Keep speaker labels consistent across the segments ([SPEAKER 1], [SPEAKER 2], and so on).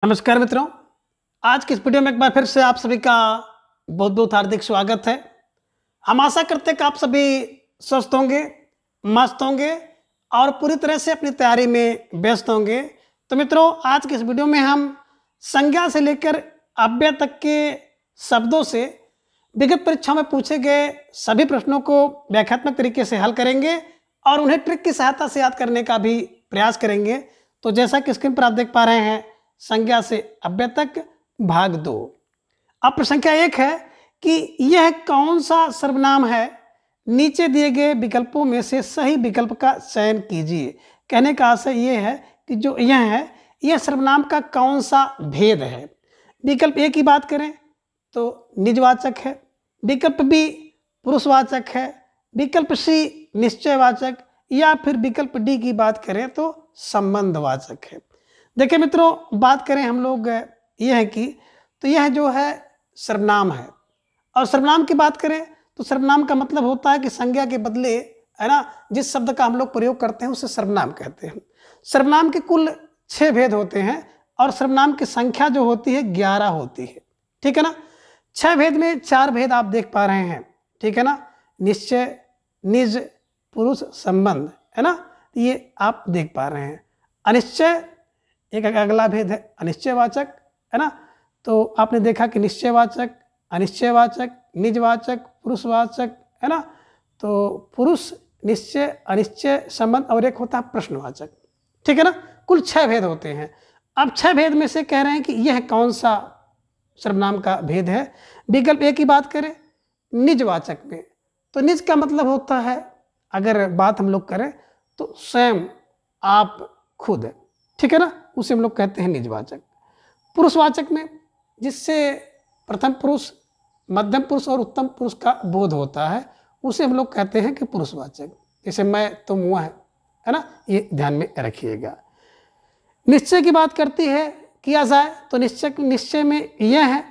[SPEAKER 1] नमस्कार मित्रों। आज की इस वीडियो में एक बार फिर से आप सभी का बहुत बहुत हार्दिक स्वागत है। हम आशा करते हैं कि आप सभी स्वस्थ होंगे, मस्त होंगे और पूरी तरह से अपनी तैयारी में व्यस्त होंगे। तो मित्रों, आज की इस वीडियो में हम संज्ञा से लेकर अव्यय तक के शब्दों से विगत परीक्षाओं में पूछे गए सभी प्रश्नों को व्याख्यात्मक तरीके से हल करेंगे और उन्हें ट्रिक की सहायता से याद करने का भी प्रयास करेंगे। तो जैसा कि स्क्रीन पर आप देख पा रहे हैं, संज्ञा से अव्यय तक भाग 2। अब प्रश्न संख्या 1 है कि यह कौन सा सर्वनाम है, नीचे दिए गए विकल्पों में से सही विकल्प का चयन कीजिए। कहने का आशय यह है कि जो यह है, यह सर्वनाम का कौन सा भेद है। विकल्प ए की बात करें तो निजवाचक है, विकल्प बी पुरुषवाचक है, विकल्प सी निश्चयवाचक, या फिर विकल्प डी की बात करें तो संबंधवाचक है। देखिए मित्रों, बात करें हम लोग यह है कि तो यह जो है सर्वनाम है, और सर्वनाम की बात करें तो सर्वनाम का मतलब होता है कि संज्ञा के बदले, है ना, जिस शब्द का हम लोग प्रयोग करते हैं उसे सर्वनाम कहते हैं। सर्वनाम के कुल 6 भेद होते हैं और सर्वनाम की संख्या जो होती है 11 होती है। ठीक है ना। 6 भेद में 4 भेद आप देख पा रहे हैं। ठीक है ना। निश्चय, निज, पुरुष, संबंध, है ना, ये आप देख पा रहे हैं। अनिश्चय एक अगला भेद है, अनिश्चयवाचक, है ना। तो आपने देखा कि निश्चयवाचक, अनिश्चयवाचक, निजवाचक, पुरुषवाचक, है ना। तो पुरुष, निश्चय, अनिश्चय, संबंध और एक होता है प्रश्नवाचक। ठीक है ना। कुल 6 भेद होते हैं। अब 6 भेद में से कह रहे हैं कि यह कौन सा सर्वनाम का भेद है। विकल्प ए की बात करें निजवाचक में, तो निज का मतलब होता है, अगर बात हम लोग करें तो स्वयं, आप, खुद। ठीक है ना, उसे हम लोग कहते हैं निजवाचक। पुरुषवाचक में जिससे प्रथम पुरुष, मध्यम पुरुष और उत्तम पुरुष का बोध होता है, उसे हम लोग कहते हैं कि पुरुषवाचक। जैसे मैं, तुम, वह, है ना, ये ध्यान में रखिएगा। निश्चय की बात करती है किया जाए तो निश्चय में यह है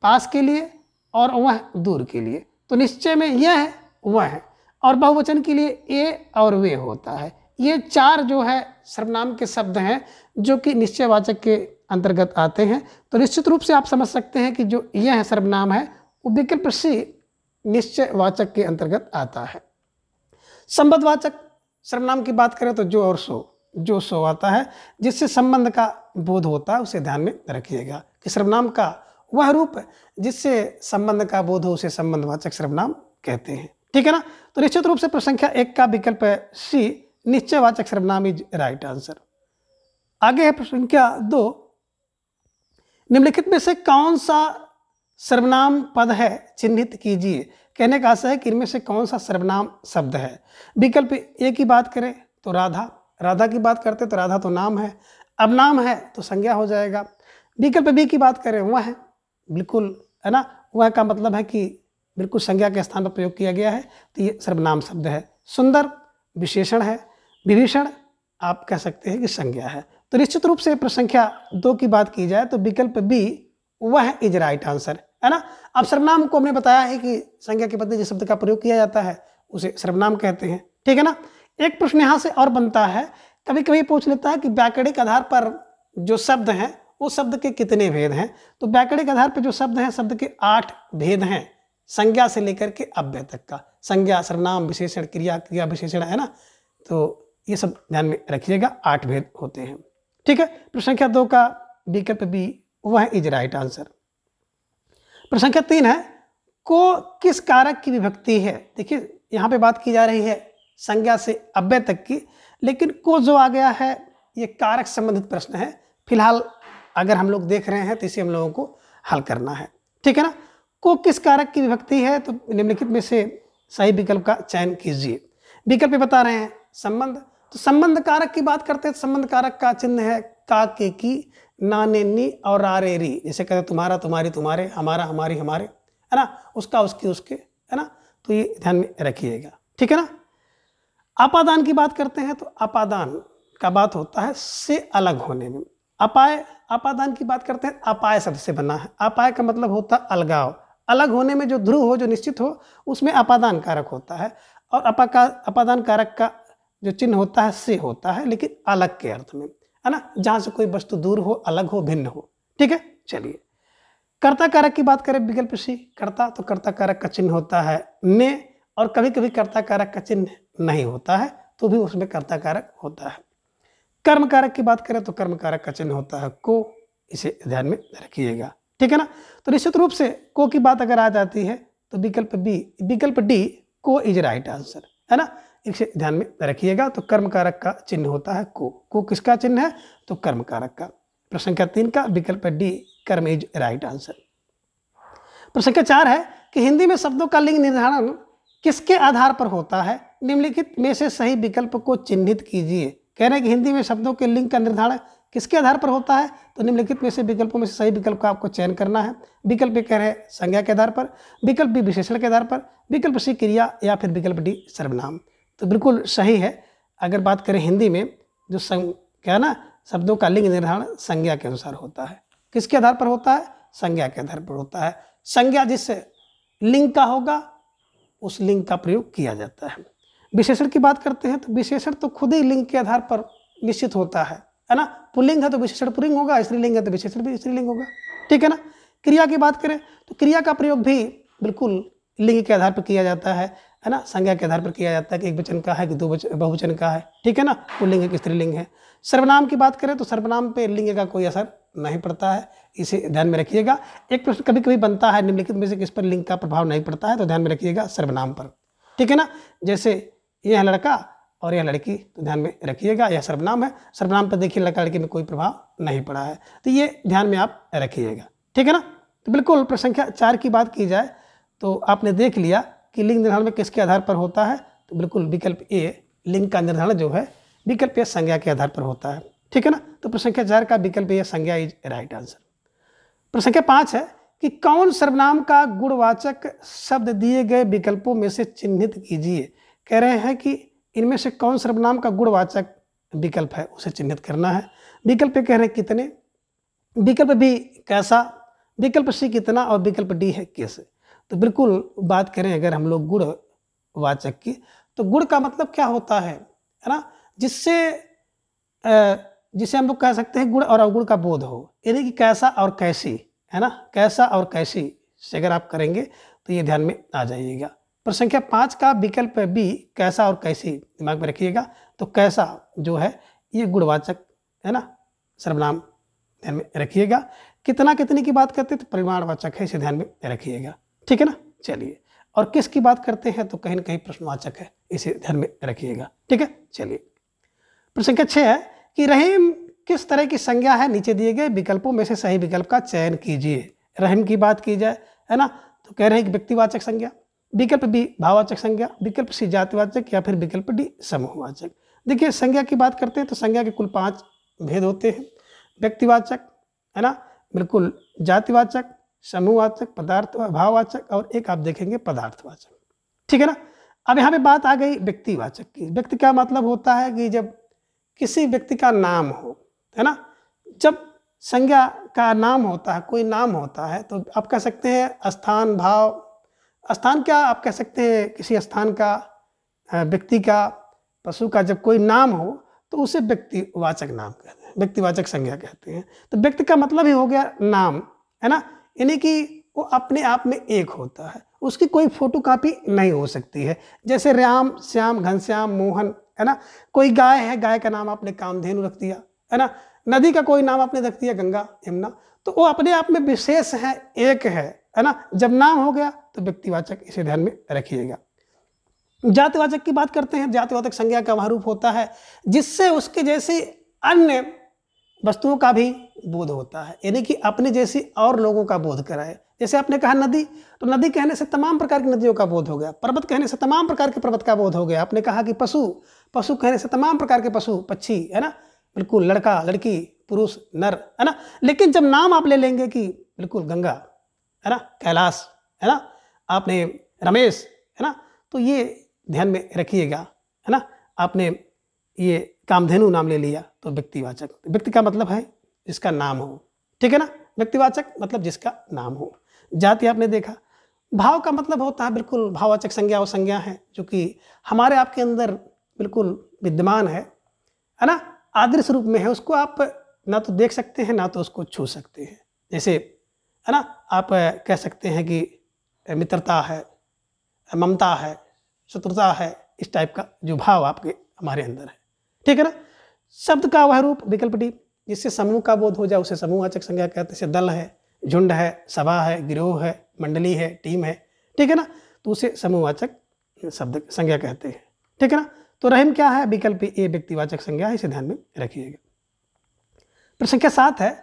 [SPEAKER 1] पास के लिए और वह दूर के लिए। तो निश्चय में यह है, वह है, और बहुवचन के लिए ए और वे होता है। ये 4 जो है सर्वनाम के शब्द हैं जो कि निश्चयवाचक के अंतर्गत आते हैं। तो निश्चित रूप से आप समझ सकते हैं कि जो यह सर्वनाम है वो विकल्प सी निश्चयवाचक के अंतर्गत आता है। संबंधवाचक सर्वनाम की बात करें तो जो और सो आता है, जिससे संबंध का बोध होता है, उसे ध्यान में रखिएगा कि सर्वनाम का वह रूप जिससे संबंध का बोध हो उसे संबंधवाचक सर्वनाम कहते हैं। ठीक है ना। तो निश्चित रूप से प्रश्न संख्या 1 का विकल्प सी निश्चयवाचक सर्वनाम इज राइट आंसर। आगे है प्रश्न संख्या 2। निम्नलिखित में से कौन सा सर्वनाम पद है, चिन्हित कीजिए। कहने का आशय है कि इनमें से कौन सा सर्वनाम शब्द है। विकल्प ए की बात करें तो राधा की बात करते तो राधा तो नाम है, अब नाम है तो संज्ञा हो जाएगा। विकल्प बी की बात करें वह है, बिल्कुल, है ना, वह का मतलब है कि बिल्कुल संज्ञा के स्थान पर प्रयोग किया गया है, तो ये सर्वनाम शब्द है। सुंदर विशेषण है, विभीषण आप कह सकते हैं कि संज्ञा है। तो निश्चित रूप से प्रश्न संख्या 2 की बात की जाए तो विकल्प बी वह इज राइट आंसर, है ना। अब सर्वनाम को हमने बताया है कि संज्ञा के बदले जिस शब्द का प्रयोग किया जाता है उसे सर्वनाम कहते हैं। ठीक है ना। एक प्रश्न यहाँ से और बनता है, कभी कभी पूछ लेता है कि व्याकरणिक आधार पर जो शब्द हैं वो शब्द के कितने भेद हैं। तो व्याकरणिक आधार पर जो शब्द हैं, शब्द के 8 भेद हैं, संज्ञा से लेकर के अव्यय तक का। संज्ञा, सर्वनाम, विशेषण, क्रिया, क्रिया विशेषण, है ना। तो ये सब ध्यान में रखिएगा, 8 भेद होते हैं। ठीक है। प्रश्न संख्या 2 का विकल्प बी वह इज राइट आंसर। प्रश्न संख्या 3 है, को किस कारक की विभक्ति है। देखिए यहाँ पे बात की जा रही है संज्ञा से अव्यय तक की, लेकिन को जो आ गया है ये कारक संबंधित प्रश्न है। फिलहाल अगर हम लोग देख रहे हैं तो इसे हम लोगों को हल करना है। ठीक है ना। को किस कारक की विभक्ति है, तो निम्नलिखित में से सही विकल्प का चयन कीजिए। विकल्प बता रहे हैं संबंध, तो संबंध कारक की बात करते हैं तो संबंध कारक का चिन्ह है का, के, की, ना, ने, नी और रा, रे, री। जैसे कहते हैं तुम्हारा, तुम्हारी, तुम्हारे, हमारा, हमारी, हमारे, है ना, उसका, उसकी, उसके, है ना। तो ये ध्यान में रखिएगा। ठीक है ना। अपादान की बात करते हैं तो अपादान का बात होता है से अलग होने में। अपाय, अपादान की बात करते हैं, अपाय शब्द से बना है। अपाय का मतलब होता है अलगाव, अलग होने में जो ध्रुव हो, जो निश्चित हो, उसमें अपादान कारक होता है। और अपादान कारक का जो चिन्ह होता है से होता है, लेकिन अलग के अर्थ में, है ना, जहाँ से कोई वस्तु दूर हो, अलग हो, भिन्न हो, ठीक है, चलिए कर्ता कारक की बात करें, विकल्प सी कर्ता, तो कर्ता कारक का चिन्ह होता है ने, और कभी कभी कर्ता कारक का चिन्ह नहीं होता है तो भी उसमें कर्ता कारक होता है। कर्म कारक की बात करें तो कर्म कारक का चिन्ह होता है को, इसे ध्यान में रखिएगा, ठीक है ना। तो निश्चित रूप से को की बात अगर आ जाती है तो विकल्प डी को इज राइट आंसर, है ना, इसे ध्यान में रखिएगा। तो कर्म कारक का चिन्ह होता है को किसका चिन्ह है, तो कर्म कारक का। प्रश्न संख्या 3 का विकल्प डी कर्म इज राइट आंसर। प्रश्न संख्या 4 है कि हिंदी में शब्दों का लिंग निर्धारण किसके आधार पर होता है, निम्नलिखित में से सही विकल्प को चिन्हित कीजिए। कह रहे हैं कि हिंदी में शब्दों के लिंग का निर्धारण किसके आधार पर होता है, तो निम्नलिखित में से विकल्पों में से सही विकल्प का आपको चयन करना है। विकल्प ए कह रहे हैं संज्ञा के आधार पर, विकल्प बी विशेषण के आधार पर, विकल्प सी क्रिया, या फिर विकल्प डी सर्वनाम। तो बिल्कुल सही है। अगर बात करें हिंदी में जो क्या है ना, शब्दों का लिंग निर्धारण संज्ञा के अनुसार होता है। किसके आधार पर होता है, संज्ञा के आधार पर होता है। संज्ञा जिस लिंग का होगा उस लिंग का प्रयोग किया जाता है। विशेषण की बात करते हैं तो विशेषण तो खुद ही लिंग के आधार पर निश्चित होता है ना। पुल्लिंग है तो विशेषण पुल्लिंग होगा, स्त्रीलिंग है तो विशेषण भी स्त्रीलिंग होगा, ठीक है ना। क्रिया की बात करें तो क्रिया का प्रयोग भी बिल्कुल लिंग के आधार पर किया जाता है ना, संज्ञा के आधार पर किया जाता है कि एक वचन का है कि दो बहुवचन का है, ठीक है ना, पुल्लिंग है कि स्त्रीलिंग है। सर्वनाम की बात करें तो सर्वनाम पे लिंग का कोई असर नहीं पड़ता है, इसे ध्यान में रखिएगा। एक प्रश्न कभी कभी बनता है निम्नलिखित में से किस पर लिंग का प्रभाव नहीं पड़ता है, तो ध्यान में रखिएगा सर्वनाम पर, ठीक है ना। जैसे यह लड़का और यह लड़की, तो ध्यान में रखिएगा यह सर्वनाम है, सर्वनाम पर देखिए लड़का लड़की में कोई प्रभाव नहीं पड़ा है, तो ये ध्यान में आप रखिएगा, ठीक है ना। तो बिल्कुल प्रश्न संख्या 4 की बात की जाए तो आपने देख लिया कि लिंग निर्धारण में किसके आधार पर होता है, तो बिल्कुल विकल्प ए लिंग का निर्धारण जो है विकल्प ए संज्ञा के आधार पर होता है, ठीक है ना। तो प्रश्न संख्या 4 का विकल्प ए संज्ञा इज राइट आंसर। प्रश्न संख्या 5 है कि कौन सर्वनाम का गुणवाचक शब्द दिए गए विकल्पों में से चिन्हित कीजिए। कह रहे हैं कि इनमें से कौन सर्वनाम का गुणवाचक विकल्प है उसे चिन्हित करना है। विकल्प ए कह रहे हैं कितने, विकल्प बी कैसा, विकल्प सी कितना, और विकल्प डी है कैसे। तो बिल्कुल बात करें अगर हम लोग गुणवाचक की, तो गुण का मतलब क्या होता है ना, जिसे हम लोग कह सकते हैं गुण और अवगुण का बोध हो, यानी कि कैसा और कैसी, है ना, कैसा और कैसी से अगर आप करेंगे तो ये ध्यान में आ जाइएगा। प्रश्न संख्या 5 का विकल्प बी कैसा और कैसी दिमाग में रखिएगा। तो कैसा जो है ये गुणवाचक है ना, सर्वनाम ध्यान में रखिएगा। कितना कितनी की बात करते हैं तो परिमाणवाचक है, इसे ध्यान में रखिएगा, ठीक है ना। चलिए, और किस की बात करते हैं तो कहीं ना कहीं प्रश्नवाचक है, इसे ध्यान में रखिएगा, ठीक है। चलिए, प्रश्न संख्या 6 है कि रहीम किस तरह की संज्ञा है, नीचे दिए गए विकल्पों में से सही विकल्प का चयन कीजिए। रहीम की बात की जाए है ना, तो कह रहे हैं कि व्यक्तिवाचक संज्ञा, विकल्प बी भाववाचक संज्ञा, विकल्प सी जातिवाचक, या फिर विकल्प डी समूहवाचक। देखिए संज्ञा की बात करते हैं तो संज्ञा के कुल 5 भेद होते हैं। व्यक्तिवाचक है ना, बिल्कुल जातिवाचक, समूहवाचक, पदार्थ भाववाचक, और एक आप देखेंगे पदार्थवाचक, ठीक है ना। अब यहाँ पे बात आ गई व्यक्तिवाचक की। व्यक्ति का मतलब होता है कि जब किसी व्यक्ति का नाम हो, है ना, जब संज्ञा का नाम होता है, कोई नाम होता है, तो आप कह सकते हैं स्थान, भाव, स्थान क्या आप कह सकते हैं किसी स्थान का, व्यक्ति का, पशु का, जब कोई नाम हो तो उसे व्यक्तिवाचक नाम कहते हैं, व्यक्तिवाचक संज्ञा कहते हैं। तो व्यक्ति का मतलब ही हो गया नाम, है ना, यानी कि वो अपने आप में एक होता है, उसकी कोई फोटो कापी नहीं हो सकती है। जैसे राम, श्याम, घनश्याम, मोहन, है ना। कोई गाय है, गाय का नाम आपने कामधेनु रख दिया, है ना। नदी का कोई नाम आपने रख दिया गंगा, यमुना, तो वो अपने आप में विशेष है, एक है ना। जब नाम हो गया तो व्यक्तिवाचक, इसे ध्यान में रखिएगा। जातिवाचक की बात करते हैं। जातिवाचक संज्ञा का वह रूप होता है जिससे उसके जैसे अन्य वस्तुओं का भी बोध होता है, यानी कि अपने जैसी और लोगों का बोध कराए। जैसे आपने कहा नदी, तो नदी कहने से तमाम प्रकार की नदियों का बोध हो गया। पर्वत कहने से तमाम प्रकार के पर्वत का बोध हो गया। आपने कहा कि पशु, पशु कहने से तमाम प्रकार के पशु, पक्षी, है ना, बिल्कुल लड़का, लड़की, पुरुष, नर, है ना। लेकिन जब नाम आप ले लेंगे कि बिल्कुल गंगा, है ना, कैलाश, है ना, आपने रमेश, है ना, तो ये ध्यान में रखिएगा, है ना। आपने ये कामधेनु नाम ले लिया तो व्यक्तिवाचक, व्यक्ति का मतलब है जिसका नाम हो, ठीक है ना। व्यक्तिवाचक मतलब जिसका नाम हो। जाति आपने देखा। भाव का मतलब होता है बिल्कुल भाववाचक संज्ञा, वो संज्ञा है जो कि हमारे आपके अंदर बिल्कुल विद्यमान है ना, आदर्श रूप में है। उसको आप ना तो देख सकते हैं ना तो उसको छू सकते हैं, जैसे है ना, आप कह सकते हैं कि मित्रता है, ममता है, शत्रुता है, इस टाइप का जो भाव आपके हमारे अंदर है, ठीक है ना। शब्द का वह रूप विकल्प डी, जिससे समूह का बोध हो जाए उसे समूहवाचक संज्ञा कहते हैं। जैसे दल है, झुंड है, सभा है, गिरोह है, मंडली है, टीम है, ठीक है ना, तो उसे समूहवाचक शब्द संज्ञा कहते हैं, ठीक है ना। तो रहम क्या है, विकल्प ए व्यक्तिवाचक संज्ञा है, इसे ध्यान में रखिएगा। प्रश्न संख्या 7 है,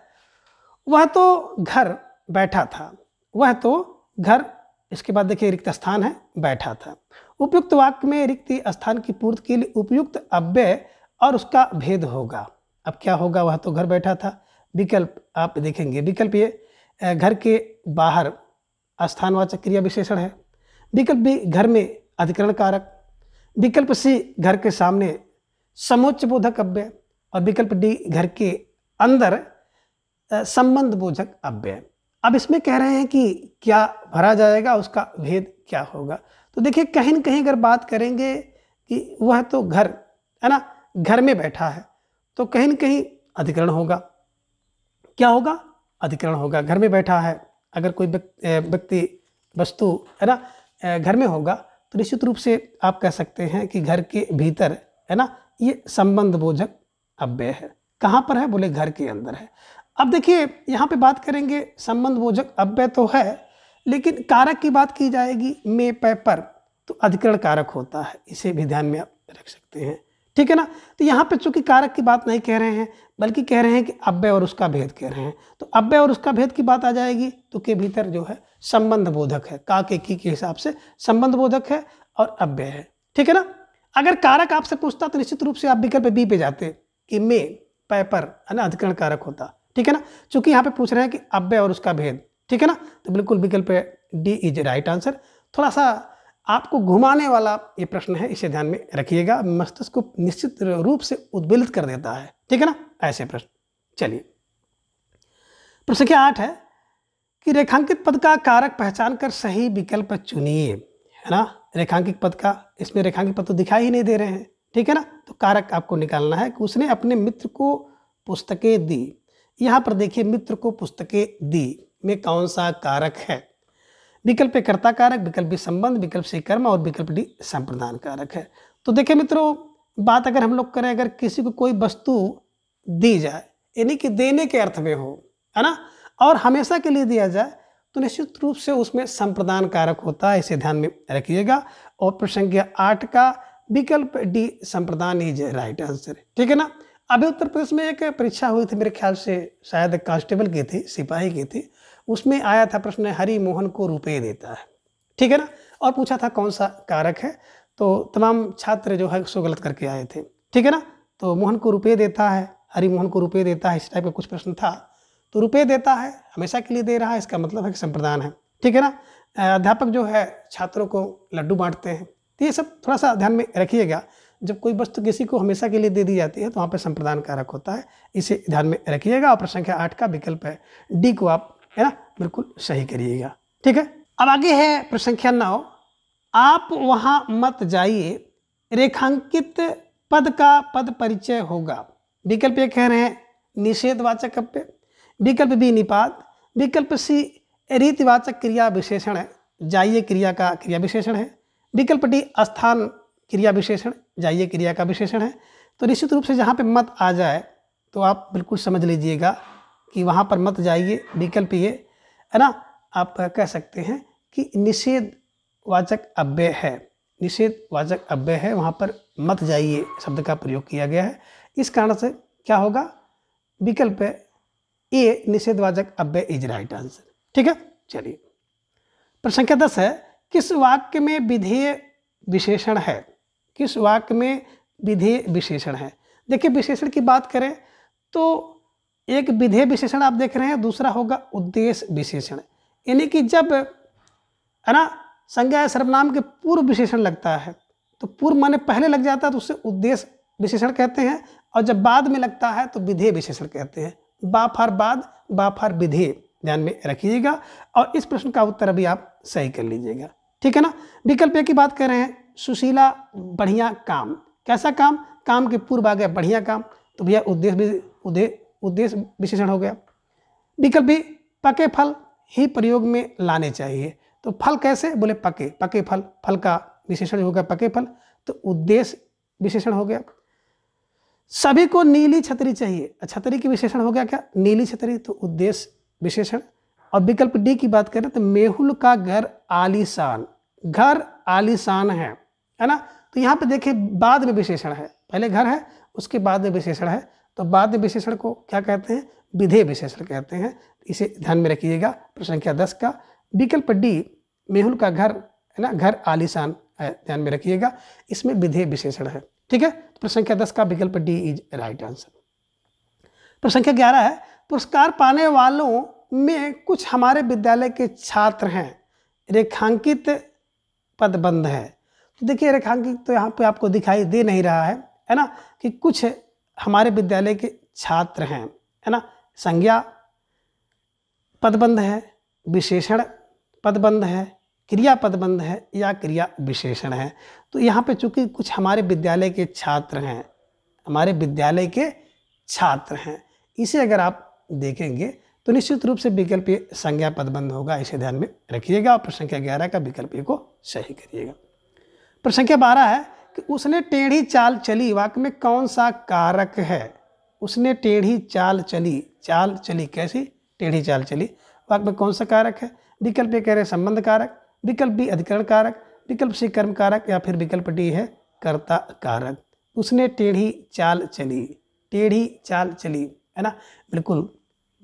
[SPEAKER 1] वह तो घर बैठा था, वह तो घर, इसके बाद देखिए रिक्त स्थान है, बैठा था। उपयुक्त वाक्य में रिक्त स्थान की पूर्ति के लिए उपयुक्त अव्यय और उसका भेद होगा। अब क्या होगा, वह तो घर बैठा था, विकल्प आप देखेंगे, विकल्प ये घर के बाहर स्थानवाचक क्रिया विशेषण है, विकल्प बी घर में अधिकरण कारक, विकल्प सी घर के सामने समोच्च बोधक अव्यय, और विकल्प डी घर के अंदर संबंध बोधक अव्यय। अब इसमें कह रहे हैं कि क्या भरा जाएगा, उसका भेद क्या होगा। तो देखिए कहीं न कहीं अगर बात करेंगे कि वह तो घर है ना, घर में बैठा है, तो कहीं न कहीं अधिकरण होगा। क्या होगा, अधिकरण होगा। घर में बैठा है, अगर कोई व्यक्ति वस्तु है ना घर में होगा, तो निश्चित रूप से आप कह सकते हैं कि घर के भीतर है ना, ये संबंध बोधक अव्यय है। कहाँ पर है, बोले घर के अंदर है। अब देखिए यहाँ पे बात करेंगे, संबंध बोधक अव्यय तो है, लेकिन कारक की बात की जाएगी में पे पर, तो अधिकरण कारक होता है, इसे भी ध्यान में आप रख सकते हैं, ठीक है ना। तो यहाँ पे चूंकि कारक की बात नहीं कह रहे हैं, बल्कि कह रहे हैं कि अव्यय और उसका भेद कह रहे हैं, तो अव्यय और उसका भेद की बात आ जाएगी, तो के भीतर जो है संबंध बोधक है, का के की के हिसाब से संबंध बोधक है और अव्यय है, ठीक है ना। अगर कारक आपसे पूछता तो निश्चित रूप से आप विकल्प बी पे जाते कि में पे पर है ना अधिकरण कारक होता, ठीक है ना। चूंकि यहाँ पे पूछ रहे हैं कि अव्यय और उसका भेद, ठीक है ना, तो बिल्कुल विकल्प डी इज राइट आंसर। थोड़ा सा आपको घुमाने वाला ये प्रश्न है, इसे ध्यान में रखिएगा, मस्तिष्क को निश्चित रूप से उद्वेलित कर देता है, ठीक है ना, ऐसे प्रश्न। चलिए प्रश्न संख्या 8 है कि रेखांकित पद का कारक पहचान कर सही विकल्प चुनिए, है ना। रेखांकित पद का, इसमें रेखांकित पद तो दिखाई ही नहीं दे रहे हैं, ठीक है ना, तो कारक आपको निकालना है कि उसने अपने मित्र को पुस्तकें दी। यहाँ पर देखिए मित्र को पुस्तकें दी में कौन सा कारक है, विकल्प कर्ता कारक, विकल्प बी संबंध, विकल्प सी कर्म और विकल्प डी संप्रदान कारक है। तो देखिए मित्रों, बात अगर हम लोग करें, अगर किसी को कोई वस्तु दी जाए, यानी कि देने के अर्थ में हो, है ना, और हमेशा के लिए दिया जाए, तो निश्चित रूप से उसमें संप्रदान कारक होता है, इसे ध्यान में रखिएगा। और प्रश्न संख्या 8 का विकल्प डी संप्रदान इज राइट आंसर, ठीक है ना। अभी उत्तर प्रदेश में एक परीक्षा हुई थी, मेरे ख्याल से शायद कांस्टेबल की थी, सिपाही की थी, उसमें आया था प्रश्न हरि मोहन को रुपए देता है, ठीक है ना, और पूछा था कौन सा कारक है, तो तमाम छात्र जो है उसको गलत करके आए थे, ठीक है ना। तो मोहन को रुपए देता है, हरि मोहन को रुपए देता है, इस टाइप का कुछ प्रश्न था। तो रुपए देता है, हमेशा के लिए दे रहा है, इसका मतलब है कि संप्रदान है, ठीक है ना। अध्यापक जो है छात्रों को लड्डू बांटते हैं, तो ये सब थोड़ा सा ध्यान में रखिएगा। जब कोई वस्तु किसी को हमेशा के लिए दे दी जाती है, तो वहाँ पर संप्रदान कारक होता है, इसे ध्यान में रखिएगा। और प्रश्न संख्या 8 का विकल्प है डी को आप है ना बिल्कुल सही करिएगा, ठीक है। अब आगे है प्रश्न संख्या 9, आप वहां मत जाइए, रेखांकित पद का पद परिचय होगा। विकल्प ये कह रहे हैं निषेधवाचक अव्यय, विकल्प बी निपात, विकल्प सी रीतिवाचक क्रिया विशेषण है, जाइए क्रिया का क्रिया विशेषण है, विकल्प डी स्थान क्रिया विशेषण, जाइए क्रिया का विशेषण है। तो निश्चित रूप से जहाँ पे मत आ जाए तो आप बिल्कुल समझ लीजिएगा कि वहाँ पर मत जाइए, विकल्प ये है ना, आप कह सकते हैं कि निषेधवाचक अव्यय है, निषेधवाचक अव्यय है, वहाँ पर मत जाइए शब्द का प्रयोग किया गया है। इस कारण से क्या होगा, विकल्प ए निषेधवाचक अव्यय इज राइट आंसर, ठीक है। चलिए प्रश्न संख्या 10 है, किस वाक्य में विधेय विशेषण है, किस वाक्य में विधेय विशेषण है। देखिए विशेषण की बात करें तो एक विधेय विशेषण आप देख रहे हैं, दूसरा होगा उद्देश्य विशेषण, यानी कि जब है ना संज्ञा या सर्वनाम के पूर्व विशेषण लगता है, तो पूर्व माने पहले लग जाता है तो उसे उद्देश्य विशेषण कहते हैं, और जब बाद में लगता है तो विधेय विशेषण कहते हैं। बा फार बाद, बा फार विधेय, ध्यान में रखिएगा। और इस प्रश्न का उत्तर अभी आप सही कर लीजिएगा, ठीक है ना। विकल्प ए की बात कर रहे हैं, सुशीला बढ़िया काम, कैसा काम, काम के पूर्व आ गया बढ़िया काम, तो भैया उद्देश्य विशेषण हो गया। विकल्प बी पके फल ही प्रयोग में लाने चाहिए। तो फल कैसे, बोले पके, पके फल, फल का विशेषण हो गया पके फल, तो उद्देश्य विशेषण हो गया। सभी को नीली छतरी चाहिए, छतरी की विशेषण हो गया क्या, नीली छतरी, तो उद्देश्य विशेषण। और विकल्प डी की बात करें तो मेहुल का घर आलीशान, घर आलीशान है ना। तो यहाँ पे देखिए बाद में विशेषण है, पहले घर है उसके बाद में विशेषण है, तो बाद में विशेषण को क्या कहते हैं, विधेय विशेषण कहते हैं। इसे ध्यान में रखिएगा। प्रश्न संख्या 10 का विकल्प डी मेहुल का घर है ना, घर आलीशान है, ध्यान में रखिएगा, इसमें विधेय विशेषण है। ठीक है, तो प्रश्न संख्या 10 का विकल्प डी इज राइट आंसर। प्रश्न संख्या 11 है पुरस्कार पाने वालों में कुछ हमारे विद्यालय के छात्र हैं, रेखांकित पदबंध है। तो देखिए रेखांकित तो यहाँ पे आपको दिखाई दे नहीं रहा है ना, कि कुछ हमारे विद्यालय के छात्र हैं, है ना। संज्ञा पदबंध है, विशेषण पदबंध है, क्रिया पदबंध है या क्रिया विशेषण है। तो यहाँ पे चूंकि कुछ हमारे विद्यालय के छात्र हैं, हमारे विद्यालय के छात्र हैं, इसे अगर आप देखेंगे तो निश्चित रूप से विकल्प ये संज्ञा पदबंध होगा, इसे ध्यान में रखिएगा। और प्रश्न संख्या 11 का विकल्प को सही करिएगा। प्रश्न संख्या 12 है कि उसने टेढ़ी चाल चली, वाक्य में कौन सा कारक है। उसने टेढ़ी चाल चली, चाल चली कैसी, टेढ़ी चाल चली, वाक्य में कौन सा कारक है। विकल्प ए कह रहे संबंध कारक, विकल्प बी अधिकरण कारक, विकल्प सी कर्म कारक या फिर विकल्प डी है कर्ता कारक। उसने टेढ़ी चाल चली, टेढ़ी चाल चली है ना, बिल्कुल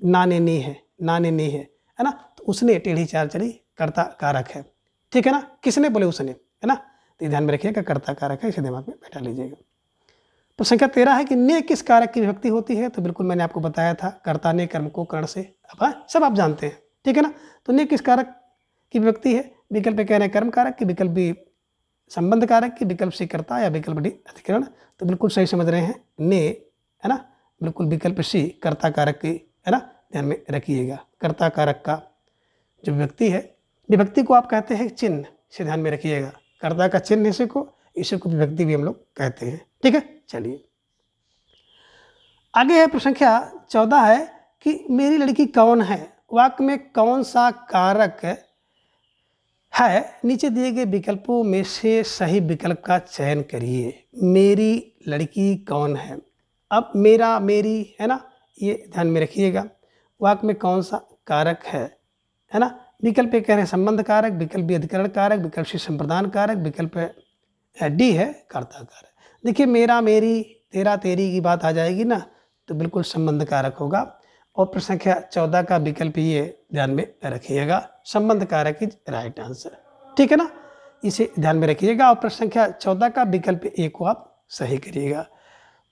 [SPEAKER 1] नाने ने है, नाने ने है ना। तो उसने टेढ़ी चाल चली कर्ता कारक है, ठीक है ना। किसने, बोले उसने, है ना। तो ध्यान में रखिएगा कर्ता कारक है, इसे दिमाग में बैठा लीजिएगा। तो संख्या 13 है कि ने किस कारक की विभक्ति होती है। तो बिल्कुल मैंने आपको बताया था, कर्ता ने कर्म को कर्ण से, अब सब आप जानते हैं, ठीक है ना। तो ने किस कारक की विभक्ति है, विकल्प कह रहे हैं कर्म कारक की, विकल्प बी संबंध कारक की, विकल्प सी कर्ता या विकल्प डी अधिकरण। तो बिल्कुल सही समझ रहे हैं, ने है ना, बिल्कुल विकल्प सी कर्ता कारक की, है ना, ध्यान में रखिएगा। कर्ता कारक का जो विभक्ति है, विभक्ति को आप कहते हैं चिन्ह, इसे ध्यान में रखिएगा। कर्ता का चिन्ह इसे को विभक्ति भी हम लोग कहते हैं, ठीक है। चलिए आगे है प्रश्न संख्या 14 है कि मेरी लड़की कौन है, वाक्य में कौन सा कारक है, नीचे दिए गए विकल्पों में से सही विकल्प का चयन करिए। मेरी लड़की कौन है, अब मेरा मेरी है ना, ये ध्यान में रखिएगा। वाक्य में कौन सा कारक है ना। विकल्प ए कह रहे हैं संबंध कारक, विकल्प बी अधिकरण कारक, विकल्प सी संप्रदान कारक, विकल्प डी है कर्ता कारक। देखिए मेरा मेरी तेरा तेरी की बात आ जाएगी ना, तो बिल्कुल संबंध कारक होगा। और प्रश्न संख्या 14 का विकल्प ये ध्यान में रखिएगा, संबंध कारक इज राइट आंसर, ठीक है ना, इसे ध्यान में रखिएगा। और प्रश्न संख्या 14 का विकल्प ए को आप सही करिएगा।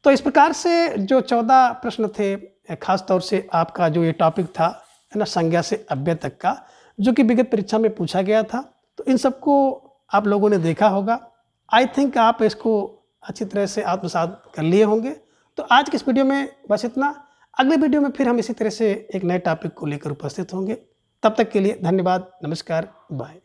[SPEAKER 1] तो इस प्रकार से जो 14 प्रश्न थे, खास तौर से आपका जो ये टॉपिक था है ना, संज्ञा से अव्यय तक का, जो कि विगत परीक्षा में पूछा गया था, तो इन सबको आप लोगों ने देखा होगा। आई थिंक आप इसको अच्छी तरह से आत्मसात कर लिए होंगे। तो आज के इस वीडियो में बस इतना। अगले वीडियो में फिर हम इसी तरह से एक नए टॉपिक को लेकर उपस्थित होंगे। तब तक के लिए धन्यवाद, नमस्कार, बाय।